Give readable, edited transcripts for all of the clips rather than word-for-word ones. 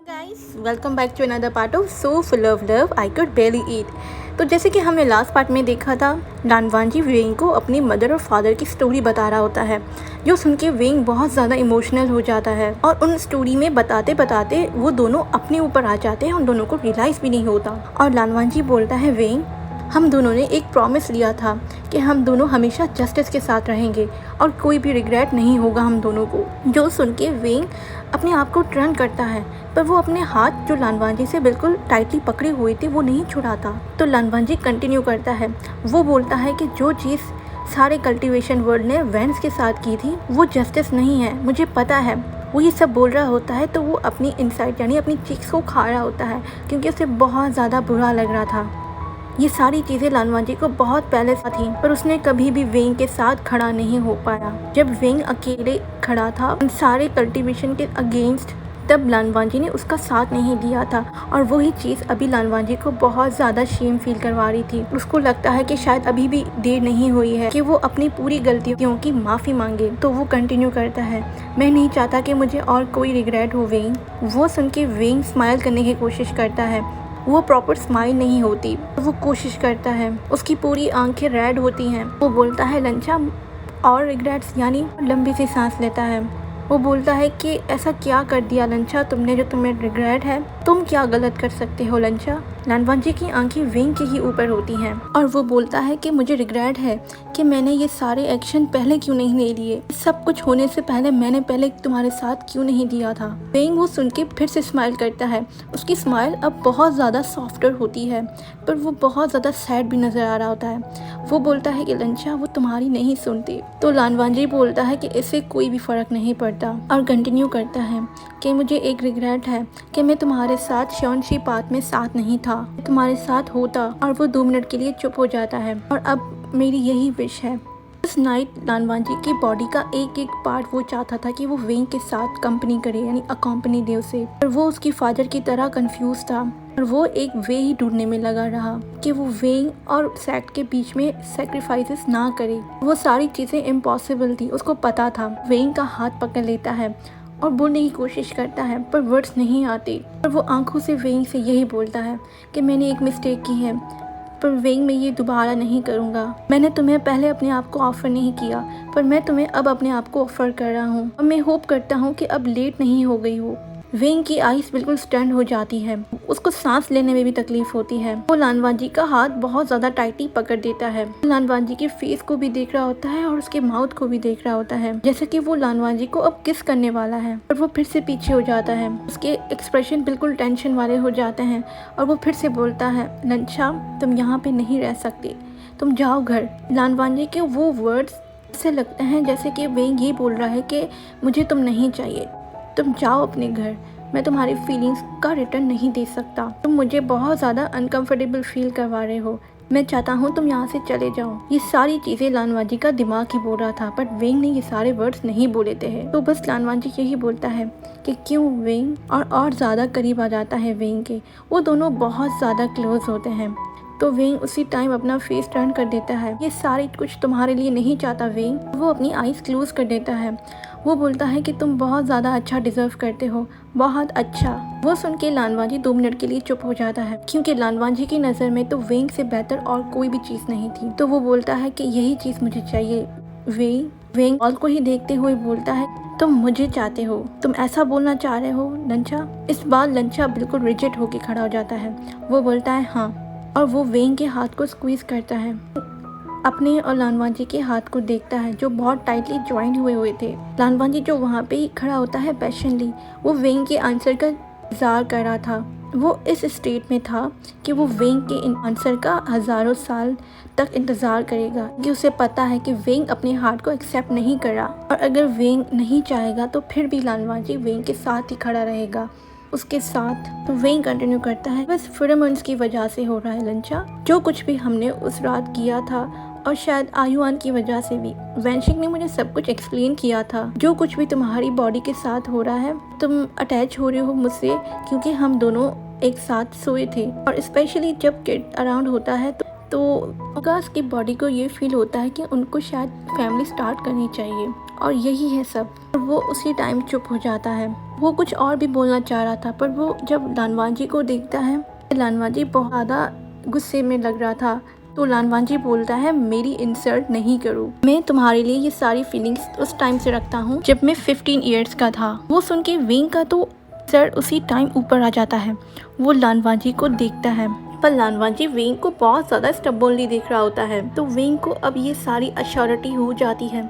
Guys welcome back to another part of so full of love I could barely eat. तो जैसे कि हमने last part में देखा था, लानवांजी वेंग को अपनी मदर और फादर की स्टोरी बता रहा होता है, जो सुन के वेंग बहुत ज़्यादा इमोशनल हो जाता है और उन स्टोरी में बताते बताते वो दोनों अपने ऊपर आ जाते हैं, उन दोनों को रियलाइज़ भी नहीं होता। और लानवांजी बोलता है, वेंग हम दोनों ने एक प्रॉमिस लिया था कि हम दोनों हमेशा जस्टिस के साथ रहेंगे और कोई भी रिग्रेट नहीं होगा हम दोनों को। जो सुन के वेंग अपने आप को टर्न करता है, पर वो अपने हाथ जो लानवांजी से बिल्कुल टाइटली पकड़े हुए थे वो नहीं छुड़ाता। तो लानवांजी कंटिन्यू करता है, वो बोलता है कि जो चीज़ सारे कल्टीवेशन वर्ल्ड ने वेंस के साथ की थी वो जस्टिस नहीं है, मुझे पता है। वो ये सब बोल रहा होता है तो वो अपनी इनसाइड यानी अपनी चीक्स को खा रहा होता है, क्योंकि उसे बहुत ज़्यादा बुरा लग रहा था। ये सारी चीज़ें लानवांजी को बहुत पहले से थी, पर उसने कभी भी वेंग के साथ खड़ा नहीं हो पाया। जब वेंग अकेले खड़ा था उन सारे कल्टीवेशन के अगेंस्ट, तब लानवांजी ने उसका साथ नहीं दिया था और वही चीज़ अभी लानवांजी को बहुत ज़्यादा शेम फील करवा रही थी। उसको लगता है कि शायद अभी भी देर नहीं हुई है कि वो अपनी पूरी गलतियों की माफ़ी मांगे। तो वो कंटिन्यू करता है, मैं नहीं चाहता कि मुझे और कोई रिग्रेट हो वेंग। वो सुन के वेंग स्माइल करने की कोशिश करता है, वो प्रॉपर स्माइल नहीं होती। वो कोशिश करता है, उसकी पूरी आंखें रेड होती हैं। वो बोलता है, लंचा और रिग्रेट्स, यानी लंबी सी सांस लेता है। वो बोलता है कि ऐसा क्या कर दिया लंचा तुमने जो तुम्हें रिग्रेट है, तुम क्या गलत कर सकते हो लंचा। लानवांजी की आंखें वेंग के ही ऊपर होती हैं और वो बोलता है कि मुझे रिग्रेट है कि मैंने ये सारे एक्शन पहले क्यों नहीं ले लिए, सब कुछ होने से पहले मैंने पहले तुम्हारे साथ क्यों नहीं दिया था। वेंग वो सुन के फिर से स्माइल करता है। उसकी स्माइल अब बहुत ज़्यादा सॉफ्टर होती है, पर वो बहुत ज़्यादा सैड भी नज़र आ रहा होता है। वो बोलता है कि लंचा वो तुम्हारी नहीं सुनती। तो लानवांजी बोलता है कि इससे कोई भी फ़र्क नहीं पड़ता और कंटिन्यू करता है कि मुझे एक रिग्रेट है कि मैं तुम्हारे साथ शॉनशी पाथ में साथ नहीं था, तुम्हारे साथ होता। और वो 2 मिनट के लिए चुप हो जाता है और अब मेरी यही विश है। उस नाइट लानवांजी की बॉडी का एक एक पार्ट वो चाहता था कि वो वेंग के साथ कंपनी करे, यानी अकॉम्पनी दे उसे। और वो उसकी फादर की तरह कंफ्यूज था और वो एक वे ही ढूंढने में लगा रहा कि वो वेंग और सैक्ट के बीच में सेक्रीफाइसेस ना करे। वो सारी चीज़ें इम्पॉसिबल थी, उसको पता था। वेंग का हाथ पकड़ लेता है और बोलने की कोशिश करता है, पर वर्ड्स नहीं आते। और वो आंखों से वेंग से यही बोलता है कि मैंने एक मिस्टेक की है, पर वेंग मैं ये दोबारा नहीं करूँगा। मैंने तुम्हें पहले अपने आप को ऑफ़र नहीं किया, पर मैं तुम्हें अब अपने आप को ऑफ़र कर रहा हूँ और मैं होप करता हूँ कि अब लेट नहीं हो गई हो। वेंग की आइज़ बिल्कुल स्टन्ड हो जाती है, उसको सांस लेने में भी तकलीफ होती है। वो लानवांजी का हाथ बहुत ज़्यादा टाइटली पकड़ देता है। लानवांजी के फेस को भी देख रहा होता है और उसके माउथ को भी देख रहा होता है, जैसे कि वो लानवांजी को अब किस करने वाला है। और वो फिर से पीछे हो जाता है, उसके एक्सप्रेशन बिल्कुल टेंशन वाले हो जाते हैं और वो फिर से बोलता है, लंचा तुम यहाँ पे नहीं रह सकते, तुम जाओ घर। लानवांजी के वो वर्ड्स ऐसे लगते हैं जैसे कि वेंग ये बोल रहा है कि मुझे तुम नहीं चाहिए, तुम जाओ अपने घर, मैं तुम्हारी फीलिंग्स का रिटर्न नहीं दे सकता। तुम मुझे बहुत ज़्यादा अनकंफर्टेबल फील करवा रहे हो, मैं चाहता हूँ तुम यहाँ से चले जाओ। ये सारी चीज़ें लानवांजी का दिमाग ही बोल रहा था, बट वेंग ने ये सारे वर्ड्स नहीं बोले थे। तो बस लानवांजी यही बोलता है कि क्यों वेंग, और ज़्यादा करीब आ जाता है वेंग के। वो दोनों बहुत ज़्यादा क्लोज होते हैं। तो वेंग उसी टाइम अपना फेस टर्न कर देता है, ये सारी कुछ तुम्हारे लिए नहीं चाहता वेंग। वो अपनी आइज़ क्लोज कर देता है। वो बोलता है कि तुम बहुत ज़्यादा अच्छा डिज़र्व करते हो, बहुत अच्छा। वो सुन के लानवांजी 2 मिनट के लिए चुप हो जाता है, क्योंकि लानवांजी की नज़र में तो वेंग से बेहतर और कोई भी चीज़ नहीं थी। तो वो बोलता है कि यही चीज़ मुझे चाहिए। वेंग ऑल को ही देखते हुए बोलता है, तुम मुझे चाहते हो, तुम ऐसा बोलना चाह रहे हो लंचा। इस बार लंचा बिल्कुल रिजिड होकर खड़ा हो जाता है। वो बोलता है हाँ, और वो वेंग के हाथ को स्क्वीज़ करता है, अपने और लानवांजी के हाथ को देखता है जो बहुत टाइटली ज्वाइन हुए थे। लानवांजी जो वहाँ पे ही खड़ा होता है पैशनली, वो वेंग के आंसर का इंतज़ार कर रहा था। वो इस स्टेट में था कि वो वेंग के आंसर का हज़ारों साल तक इंतज़ार करेगा, कि उसे पता है कि वेंग अपने हार्ट को एक्सेप्ट नहीं कर रहा, और अगर वेंग नहीं चाहेगा तो फिर भी लानवांजी वेंग के साथ ही खड़ा रहेगा, उसके साथ। तो वेंग कंटिन्यू करता है, बस फिरोमोन्स की वजह से हो रहा है लंचा, जो कुछ भी हमने उस रात किया था, और शायद आयुआन की वजह से भी। वैनशिक ने मुझे सब कुछ एक्सप्लेन किया था, जो कुछ भी तुम्हारी बॉडी के साथ हो रहा है, तुम अटैच हो रहे हो मुझसे क्योंकि हम दोनों एक साथ सोए थे। और स्पेशली जब किड अराउंड होता है तो ऑगस्ट की बॉडी को ये फील होता है कि उनको शायद फैमिली स्टार्ट करनी चाहिए, और यही है सब। वो उसी टाइम चुप हो जाता है। वो कुछ और भी बोलना चाह रहा था, पर वो जब लानवांजी को देखता है, लानवांजी बहुत ज़्यादा गुस्से में लग रहा था। तो लानवांजी बोलता है, मेरी इंसल्ट नहीं करो, मैं तुम्हारे लिए ये सारी फीलिंग्स उस टाइम से रखता हूँ जब मैं 15 ईयर्स का था। वो सुन के वेंग का तो सर उसी टाइम ऊपर आ जाता है। वो लानवांजी को देखता है, पर लानवांजी वेंग को बहुत ज़्यादा स्टबर्नली देख रहा होता है। तो वेंग को अब ये सारी अश्योरिटी हो जाती है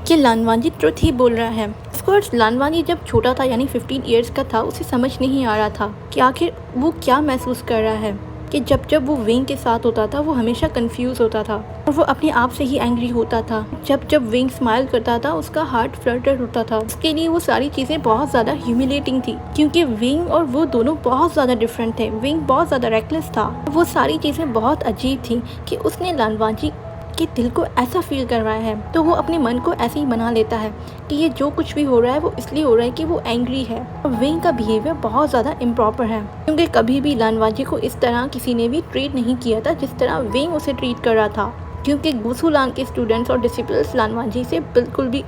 कि लानवांजी ट्रुथ ही बोल रहा है। ऑफकोर्स लानवांजी जब छोटा था यानी 15 ईयर्स का था, उसे समझ नहीं आ रहा था कि आखिर वो क्या महसूस कर रहा है। कि जब जब वो वेंग के साथ होता था वो हमेशा कंफ्यूज होता था और वो अपने आप से ही एंग्री होता था। जब जब वेंग स्माइल करता था उसका हार्ट फ्लटर होता था। उसके लिए वो सारी चीज़ें बहुत ज़्यादा ह्यूमिलेटिंग थी, क्योंकि वेंग और वो दोनों बहुत ज़्यादा डिफरेंट थे। वेंग बहुत ज़्यादा रेकलेस था। वो सारी चीज़ें बहुत अजीब थी कि उसने लानवांजी के दिल को ऐसा फील करवाया है। तो वो अपने मन को ऐसे ही बना लेता है कि ये जो कुछ भी हो रहा है वो इसलिए हो रहा है कि वो एंग्री है। और वेंग का बिहेवियर बहुत ज़्यादा इम्प्रॉपर है, क्योंकि कभी भी लानवांजी को इस तरह किसी ने भी ट्रीट नहीं किया था जिस तरह वेंग उसे ट्रीट कर रहा था। क्योंकि गुसुलांग के स्टूडेंट्स और डिसिपल्स लानवांजी से बिल्कुल भी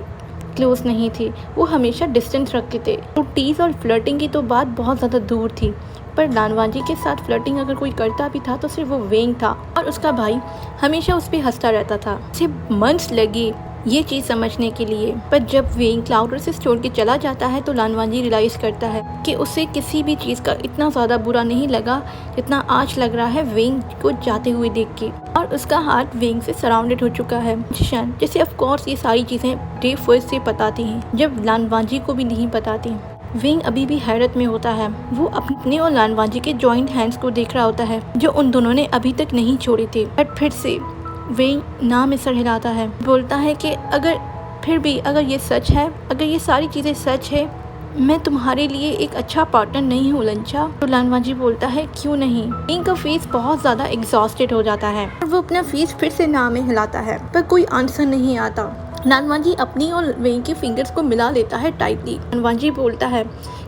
क्लोज नहीं थे। वो हमेशा डिस्टेंस रखते थे। तो टीज और फ्लर्टिंग की तो बात बहुत ज़्यादा दूर थी, पर लानवांजी के साथ फ्लर्टिंग अगर कोई करता भी था तो सिर्फ वो वेंग था और उसका भाई हमेशा उस पर हंसता रहता था। उसे मंथ्स लगे ये चीज़ समझने के लिए। पर जब वेंग क्लाउड से छोड़ के चला जाता है तो लानवांजी रियलाइज़ करता है कि उसे किसी भी चीज़ का इतना ज़्यादा बुरा नहीं लगा जितना आज लग रहा है वेंग को जाते हुए देख के। और उसका हार्ट वेंग से सराउंडेड हो चुका है। जिशान जैसे ऑफकोर्स ये सारी चीज़ें डे फर्स्ट से बताती हैं, जब लानवांजी को भी नहीं बताती। वेंग अभी भी हैरत में होता है। वो अपने और लानवांजी के जॉइंट हैंड्स को देख रहा होता है जो उन दोनों ने अभी तक नहीं छोड़े थे। बट फिर से वेंग ना में सर हिलाता है, बोलता है कि अगर ये सच है, अगर ये सारी चीज़ें सच है, मैं तुम्हारे लिए एक अच्छा पार्टनर नहीं हूँ लंचा। तो लानवांजी बोलता है, क्यों नहीं। वेंग का फेस बहुत ज़्यादा एग्जॉस्टेड हो जाता है और वो अपना फेस फिर से ना में हिलाता है, पर कोई आंसर नहीं आता। लानवांजी अपनी और वेंग के फिंगर्स को मिला लेता है टाइटली। लानवांजी बोलता है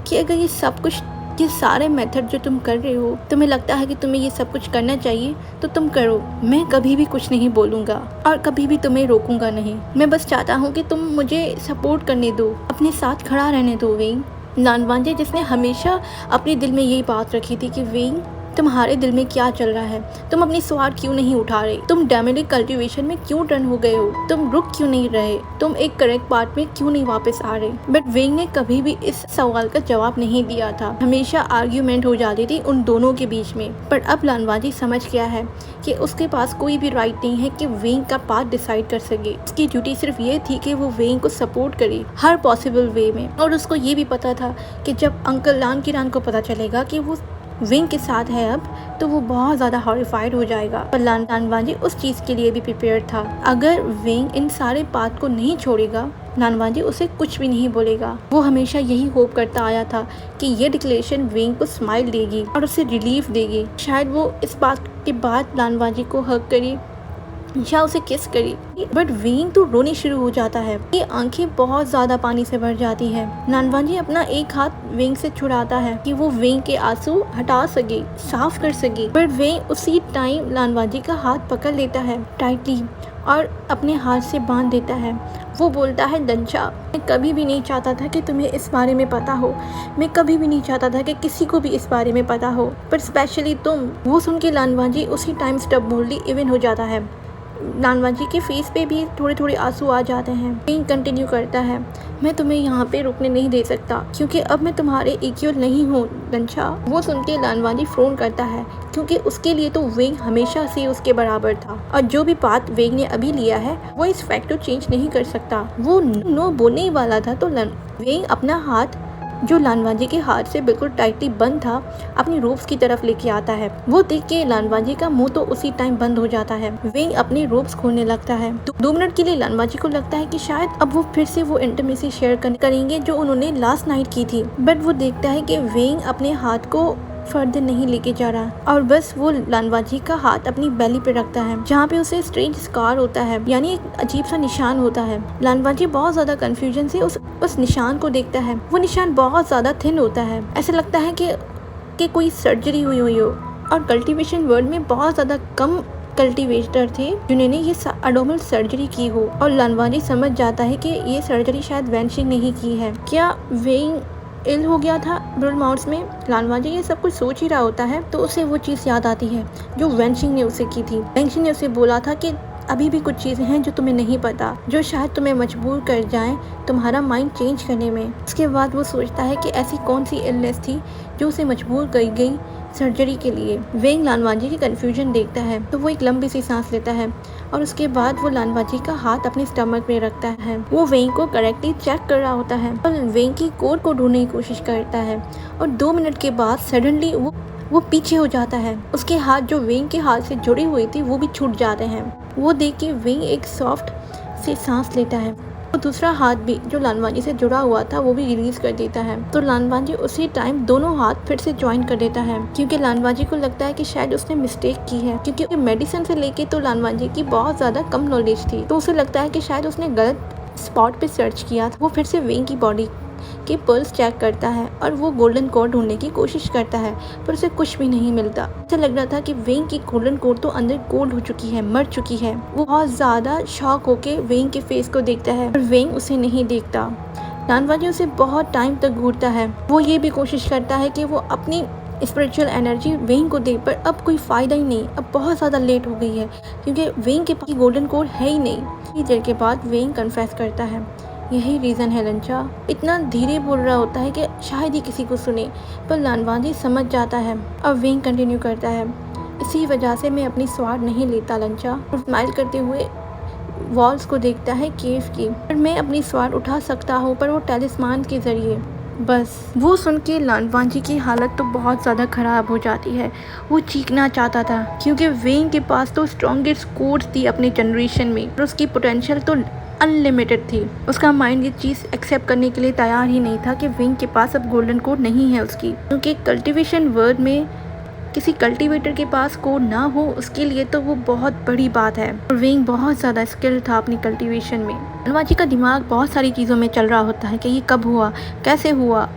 कि अगर ये सब कुछ, ये सारे मेथड जो तुम कर रहे हो, तुम्हें लगता है कि तुम्हें ये सब कुछ करना चाहिए तो तुम करो। मैं कभी भी कुछ नहीं बोलूँगा और कभी भी तुम्हें रोकूंगा नहीं। मैं बस चाहता हूँ कि तुम मुझे सपोर्ट करने दो, अपने साथ खड़ा रहने दो वेंग। लानवांजी जिसने हमेशा अपने दिल में यही बात रखी थी कि वेंग तुम्हारे दिल में क्या चल रहा है, तुम अपनी स्वार्थ क्यों नहीं उठा रहे, तुम डेमोनिक कल्टीवेशन में क्यों टर्न हो गए हो, तुम रुक क्यों नहीं रहे, तुम एक करेक्ट पार्ट में क्यों नहीं वापस आ रहे। बट वेंग ने कभी भी इस सवाल का जवाब नहीं दिया था। हमेशा आर्ग्यूमेंट हो जाती थी उन दोनों के बीच में। पर अब लानवांजी समझ गया है कि उसके पास कोई भी राइट नहीं है कि वेंग का पाथ डिसाइड कर सके। उसकी ड्यूटी सिर्फ ये थी कि वो वेंग को सपोर्ट करे हर पॉसिबल वे में। और उसको ये भी पता था कि जब अंकल लान किरान को पता चलेगा कि वो वेंग के साथ है अब, तो वो बहुत ज़्यादा हॉरिफाइड हो जाएगा। पर लानवांजी उस चीज़ के लिए भी प्रिपेयर था। अगर वेंग इन सारे बात को नहीं छोड़ेगा, लानवांजी उसे कुछ भी नहीं बोलेगा। वो हमेशा यही होप करता आया था कि ये डिक्लेरेशन वेंग को स्माइल देगी और उसे रिलीफ देगी। शायद वो इस बात के बाद लानवांजी को हग करे या उसे किस करी। बट वेंग तो रोने शुरू हो जाता है। ये आंखें बहुत ज्यादा पानी से भर जाती है। लानवांजी अपना एक हाथ वेंग से छुड़ाता है कि वो वेंग के आंसू हटा सके, साफ कर सके। बट वेंग उसी टाइम लानवांजी का हाथ पकड़ लेता है टाइटली और अपने हाथ से बांध देता है। वो बोलता है, दंचा, मैं कभी भी नहीं चाहता था कि तुम्हें इस बारे में पता हो। मैं कभी भी नहीं चाहता था कि किसी को भी इस बारे में पता हो, पर स्पेशली तुम। वो सुन के लानवांजी उसी टाइम स्टबर्नली इवन हो जाता है। लानवांजी के फेस पे भी थोड़े थोड़े आंसू आ जाते हैं। वेंग कंटिन्यू करता है, मैं तुम्हें यहाँ पे रुकने नहीं दे सकता क्योंकि अब मैं तुम्हारे इक्वल नहीं हूँ दंचा। वो सुन के लानवांजी फ्रोन करता है, क्योंकि उसके लिए तो वेंग हमेशा से उसके बराबर था और जो भी बात वेंग ने अभी लिया है वो इस फैक्ट को चेंज नहीं कर सकता। वो नो बोलने ही वाला था तो वेंग अपना हाथ, जो लानवांजी के हाथ से बिल्कुल टाइटली बंद था, अपनी रोप्स की तरफ लेके आता है। वो देख के लानवांजी का मुंह तो उसी टाइम बंद हो जाता है। वेंग अपनी रोप्स खोलने लगता है। 2 मिनट के लिए लानवांजी को लगता है कि शायद अब वो फिर से वो इंटीमेसी शेयर करेंगे जो उन्होंने लास्ट नाइट की थी। बट वो देखता है कि वेंग अपने हाथ को फर्दर नहीं लेके जा रहा और बस वो लानवांजी का हाथ अपनी बेली पे रखता है, जहाँ पे उसे स्ट्रेंज स्कार होता है, यानी एक अजीब सा निशान होता है। लानवांजी बहुत ज्यादा कंफ्यूजन से उस निशान को देखता है। वो निशान बहुत ज्यादा थिन होता है, ऐसा लगता है कि कोई सर्जरी हुई हो। और कल्टीवेशन वर्ल्ड में बहुत ज्यादा कम कल्टीवेटर थे जिन्होंने ये एब्डोमिनल सर्जरी की हो, और लानवांजी समझ जाता है कि ये सर्जरी शायद वेंशिंग नहीं की है। क्या वेइंग इल हो गया था ब्रूल माउस में? लानवांजी ये सब कुछ सोच ही रहा होता है तो उसे वो चीज़ याद आती है जो वेंशिंग ने उसे की थी। वेंशिंग ने उसे बोला था कि अभी भी कुछ चीज़ें हैं जो तुम्हें नहीं पता, जो शायद तुम्हें मजबूर कर जाएं तुम्हारा माइंड चेंज करने में। उसके बाद वो सोचता है कि ऐसी कौन सी इलनेस थी जो उसे मजबूर कर गई सर्जरी के लिए। वेंग लानवांजी की कन्फ्यूजन देखता है तो वो एक लंबी सी सांस लेता है और उसके बाद वो लानवांजी का हाथ अपने स्टमक में रखता है। वो वेंग को करेक्टली चेक कर रहा होता है और वेंग की कोर को ढूंढने की कोशिश करता है, और 2 मिनट के बाद सडनली वो पीछे हो जाता है। उसके हाथ जो वेंग के हाथ से जुड़ी हुई थी वो भी छूट जाते हैं। वो देख के वेंग एक सॉफ्ट से सांस लेता है। वो दूसरा हाथ भी जो लानवांजी से जुड़ा हुआ था वो भी रिलीज कर देता है। तो लानवांजी उसी टाइम दोनों हाथ फिर से ज्वाइन कर देता है, क्योंकि लानवांजी को लगता है कि शायद उसने मिस्टेक की है, क्योंकि मेडिसिन से लेके तो लानवांजी की बहुत ज़्यादा कम नॉलेज थी। तो उसे लगता है कि शायद उसने गलत स्पॉट पे सर्च किया था। वो फिर से वेंग की बॉडी के पल्स चेक करता है और वो गोल्डन कोर ढूंढने की कोशिश करता है, पर उसे कुछ भी नहीं मिलता। ऐसा लग रहा था कि वेंग की गोल्डन कोर तो अंदर कोल्ड हो चुकी है, मर चुकी है। वो बहुत ज़्यादा शॉक होके वेंग के फेस को देखता है, पर वेंग उसे नहीं देखता। लानवांजी उसे बहुत टाइम तक घूरता है। वो ये भी कोशिश करता है कि वो अपनी स्पिरिचुअल एनर्जी वेंग को दे, पर अब कोई फ़ायदा ही नहीं। अब बहुत ज़्यादा लेट हो गई है, क्योंकि वेंग के पास गोल्डन कोर है ही नहीं। इतनी देर के बाद वेंग कन्फेस करता है, यही रीज़न है लंचा। इतना धीरे बोल रहा होता है कि शायद ही किसी को सुने, पर लानवांजी समझ जाता है। अब वेंग कंटिन्यू करता है, इसी वजह से मैं अपनी स्वाद नहीं लेता लंचा। और स्माइल करते हुए वॉल्स को देखता है केव की, पर मैं अपनी स्वाद उठा सकता हूँ, पर वो टेलिस्मान के ज़रिए। बस वो सुन के लानवांजी की हालत तो बहुत ज़्यादा ख़राब हो जाती है। वो चीखना चाहता था, क्योंकि वेंग के पास तो स्ट्रॉन्गेस्ट कोर्स थी अपनी जनरेशन में, और उसकी पोटेंशियल तो अनलिमिटेड थी। उसका माइंड ये चीज़ एक्सेप्ट करने के लिए तैयार ही नहीं था कि वेंग के पास अब गोल्डन कोड नहीं है उसकी, क्योंकि कल्टीवेशन वर्ड में किसी कल्टीवेटर के पास कोड ना हो उसके लिए तो वो बहुत बड़ी बात है। और वेंग बहुत ज़्यादा स्किल था अपनी कल्टीवेशन में। लानवांजी का दिमाग बहुत सारी चीज़ों में चल रहा होता है कि ये कब हुआ, कैसे हुआ,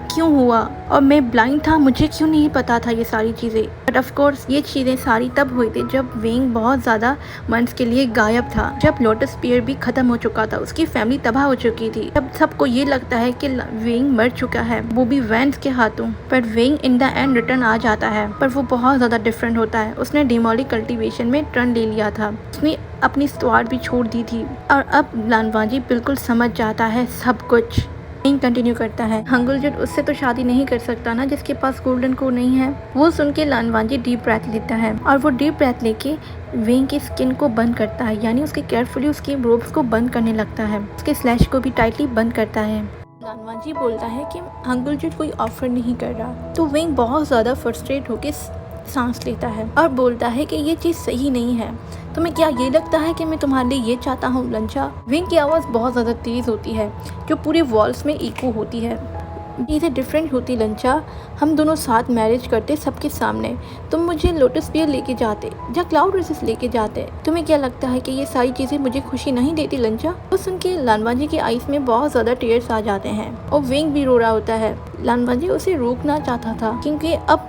क्यों हुआ, और मैं ब्लाइंड था, मुझे क्यों नहीं पता था ये सारी चीज़ें। बट ऑफ कोर्स ये चीज़ें सारी तब हुई थी जब वेंग बहुत ज़्यादा मंथ्स के लिए गायब था, जब लोटस स्पीयर भी ख़त्म हो चुका था, उसकी फैमिली तबाह हो चुकी थी। तब सबको ये लगता है कि वेंग मर चुका है, वो भी वैंस के हाथों। पर वेंग इन द एंड रिटर्न आ जाता है, पर वो बहुत ज़्यादा डिफरेंट होता है। उसने डेमोली कल्टीवेशन में टर्न ले लिया था, उसने अपनी स्वार्ड भी छोड़ दी थी, और अब लानवांजी बिल्कुल समझ जाता है सब कुछ। वेंग कंटिन्यू करता है, हंगुलजुट उससे तो शादी नहीं कर सकता ना जिसके पास गोल्डन कोर नहीं है। वो सुन के लानवांजी डीप ब्रेथ लेता है, और वो डीप ब्रेथ लेके वेंग की स्किन को बंद करता है, यानी उसके केयरफुली उसके रोब्स को बंद करने लगता है, उसके स्लैश को भी टाइटली बंद करता है। लानवांजी बोलता है कि हंगुलजुट कोई ऑफर नहीं कर रहा। तो वेंग बहुत ज़्यादा फ्रस्ट्रेट होके सांस लेता है और बोलता है कि ये चीज़ सही नहीं है। तुम्हें क्या ये लगता है कि मैं तुम्हारे लिए ये चाहता हूँ लंचा? वेंग की आवाज़ बहुत ज़्यादा तेज़ होती है जो पूरे वॉल्स में इको होती है। चीज़ें डिफरेंट होती लंचा, हम दोनों साथ मैरिज करते सबके सामने, तुम मुझे लोटस स्पीयर लेके जाते या क्लाउड रेसेस लेके जाते। तुम्हें क्या लगता है कि ये सारी चीज़ें मुझे खुशी नहीं देती लंचा? तो सुन के लानवांजी की आईज में बहुत ज़्यादा टीयर्स आ जाते हैं और वेंग भी रो रहा होता है। लानवांजी उसे रोकना चाहता था, क्योंकि अब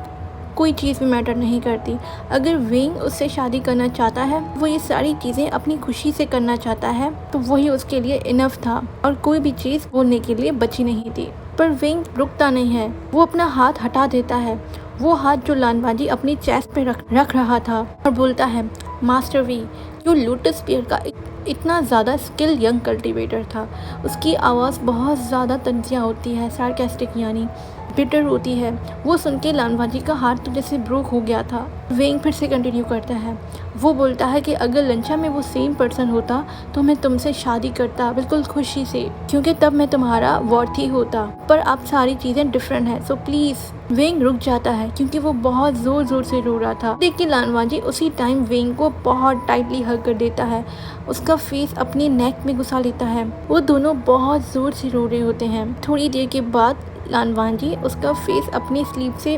कोई चीज़ भी मैटर नहीं करती। अगर वेंग उससे शादी करना चाहता है, वो ये सारी चीज़ें अपनी खुशी से करना चाहता है, तो वही उसके लिए इनफ था और कोई भी चीज़ बोलने के लिए बची नहीं थी। पर वेंग रुकता नहीं है, वो अपना हाथ हटा देता है, वो हाथ जो लानवांजी अपनी चेस्ट पे रख रहा था, और बोलता है, मास्टर वी, जो लोटस स्पीयर का इतना ज़्यादा स्किल यंग कल्टीवेटर था। उसकी आवाज़ बहुत ज़्यादा तंजिया होती है, सार्केस्टिक यानी बिटर होती है। वो सुन के लानवांजी का हार्ट तो जैसे ब्रोक हो गया था। वेंग फिर से कंटिन्यू करता है, वो बोलता है कि अगर लंचा में वो सेम पर्सन होता तो मैं तुमसे शादी करता बिल्कुल खुशी से, क्योंकि तब मैं तुम्हारा वर्थी होता, पर अब सारी चीज़ें डिफरेंट है, सो प्लीज़। वेंग रुक जाता है क्योंकि वो बहुत ज़ोर ज़ोर से रो रहा था। देख के लानवांजी उसी टाइम वेंग को बहुत टाइटली हग कर देता है, उसका फेस अपने नेक में घुसा लेता है। वो दोनों बहुत ज़ोर से रो रहे होते हैं। थोड़ी देर के बाद लानवांजी उसका फेस अपनी स्लीव से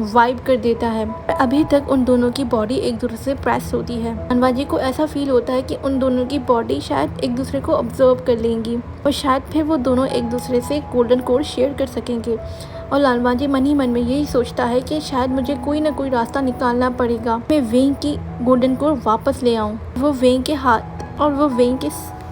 वाइप कर देता है। अभी तक उन दोनों की बॉडी एक दूसरे से प्रेस होती है। लानवांजी को ऐसा फील होता है कि उन दोनों की बॉडी शायद एक दूसरे को ऑब्जर्व कर लेंगी और शायद फिर वो दोनों एक दूसरे से गोल्डन कोर शेयर कर सकेंगे। और लालवाजी मन ही मन में यही सोचता है कि शायद मुझे कोई ना कोई रास्ता निकालना पड़ेगा, मैं वेंग की गोल्डन कोर वापस ले आऊँ। वो वेंग के हाथ और वो वेंग के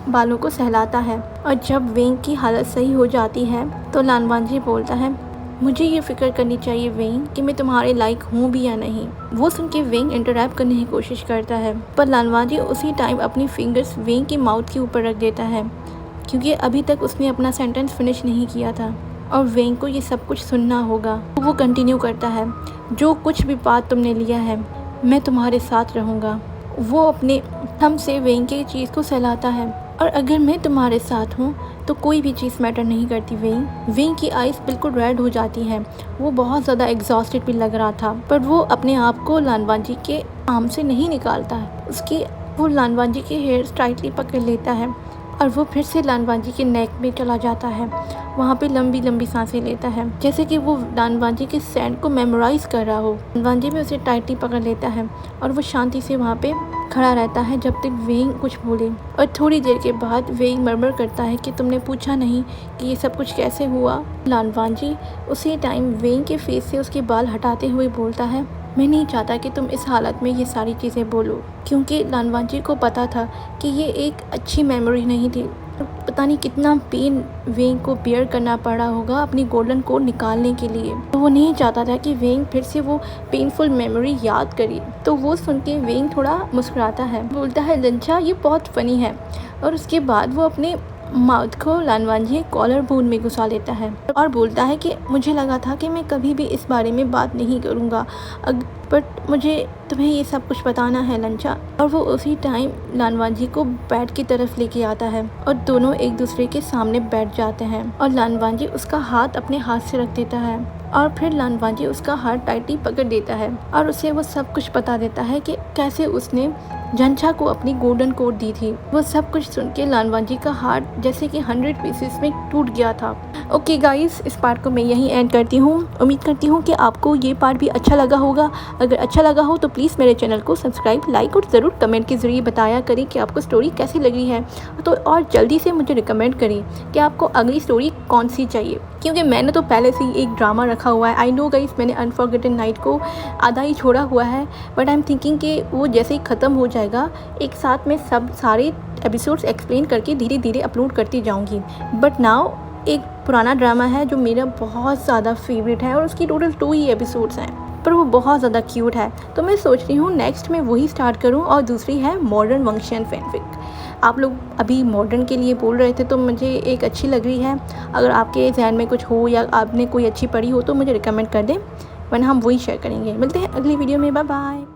बालों को सहलाता है, और जब वेंग की हालत सही हो जाती है तो लालवाजी बोलता है, मुझे ये फिक्र करनी चाहिए वेंग कि मैं तुम्हारे लायक हूँ भी या नहीं। वो सुन के वेंग इंटरैप्ट करने की कोशिश करता है, पर लालवाजी उसी टाइम अपनी फिंगर्स वेंग की माउथ के ऊपर रख देता है, क्योंकि अभी तक उसने अपना सेंटेंस फिनिश नहीं किया था और वेंग को ये सब कुछ सुनना होगा। वो कंटिन्यू करता है, जो कुछ भी बात तुमने लिया है मैं तुम्हारे साथ रहूँगा। वो अपने थंब से वेंग की चीज़ को सहलाता है, और अगर मैं तुम्हारे साथ हूँ तो कोई भी चीज़ मैटर नहीं करती। वेंग की आइज़ बिल्कुल रेड हो जाती हैं। वो बहुत ज़्यादा एग्जॉस्टेड भी लग रहा था, पर वो अपने आप को लालवाजी के आर्म से नहीं निकालता है। वो लालवाजी के हेयर टाइटली पकड़ लेता है और वो फिर से लालवाजी के नेक में चला जाता है। वहाँ पे लंबी लंबी सांसें लेता है, जैसे कि वो लालवाजी के सैंड को मेमोराइज़ कर रहा हो। लालवाजी भी उसे टाइटली पकड़ लेता है और वो शांति से वहाँ पे खड़ा रहता है जब तक वेंग कुछ बोले। और थोड़ी देर के बाद वेंग मर्मर करता है कि तुमने पूछा नहीं कि ये सब कुछ कैसे हुआ। लालवाजी उसी टाइम वेंग के फेस से उसके बाल हटाते हुए बोलता है, मैं नहीं चाहता कि तुम इस हालत में ये सारी चीज़ें बोलो, क्योंकि लालवाजी को पता था कि ये एक अच्छी मेमोरी नहीं थी। पता नहीं कितना पेन वेंग को बेयर करना पड़ा होगा अपनी गोल्डन कोर निकालने के लिए। तो वो नहीं चाहता था कि वेंग फिर से वो पेनफुल मेमोरी याद करे। तो वो सुन के वेंग थोड़ा मुस्कुराता है, बोलता है, लंचा ये बहुत फ़नी है। और उसके बाद वो अपने माउथ को लालवाजी कॉलर बोन में घुसा लेता है और बोलता है कि मुझे लगा था कि मैं कभी भी इस बारे में बात नहीं करूँगा, बट मुझे तुम्हें ये सब कुछ बताना है लंचा। और वो उसी टाइम लालवाजी को बेड की तरफ लेके आता है और दोनों एक दूसरे के सामने बैठ जाते हैं, और लालवाजी उसका हाथ अपने हाथ से रख देता है और फिर लालवाजी उसका हाथ टाइटली पकड़ देता है और उसे वो सब कुछ बता देता है कि कैसे उसने झंझा को अपनी गोल्डन कोर दी थी। वो सब कुछ सुन के लालवाजी का हार्ट जैसे कि 100 पीसेस में टूट गया था। ओके गाइस, इस पार्ट को मैं यहीं एंड करती हूँ। उम्मीद करती हूँ कि आपको ये पार्ट भी अच्छा लगा होगा। अगर अच्छा लगा हो तो प्लीज़ मेरे चैनल को सब्सक्राइब, लाइक और ज़रूर कमेंट के ज़रिए बताया करें कि आपको स्टोरी कैसी लगी है। तो और जल्दी से मुझे रिकमेंड करें कि आपको अगली स्टोरी कौन सी चाहिए, क्योंकि मैंने तो पहले से ही एक ड्रामा रखा हुआ है। आई नो गाइस, मैंने अनफॉरगेटन नाइट को आधा ही छोड़ा हुआ है, बट आई एम थिंकिंग कि वो जैसे ही ख़त्म हो जाएगा एक साथ में सब सारे एपिसोड्स एक्सप्लेन करके धीरे धीरे अपलोड करती जाऊंगी। बट नाउ एक पुराना ड्रामा है जो मेरा बहुत ज़्यादा फेवरेट है और उसकी टोटल 2 ही एपिसोड्स हैं, पर वो बहुत ज़्यादा क्यूट है। तो मैं सोच रही हूँ नेक्स्ट में वही स्टार्ट करूँ। और दूसरी है मॉडर्न वंशियन फैनफिक। आप लोग अभी मॉडर्न के लिए बोल रहे थे तो मुझे एक अच्छी लग रही है। अगर आपके जहन में कुछ हो या आपने कोई अच्छी पढ़ी हो तो मुझे रिकमेंड कर दें, वरना हम वही शेयर करेंगे। मिलते हैं अगली वीडियो में। Bye bye.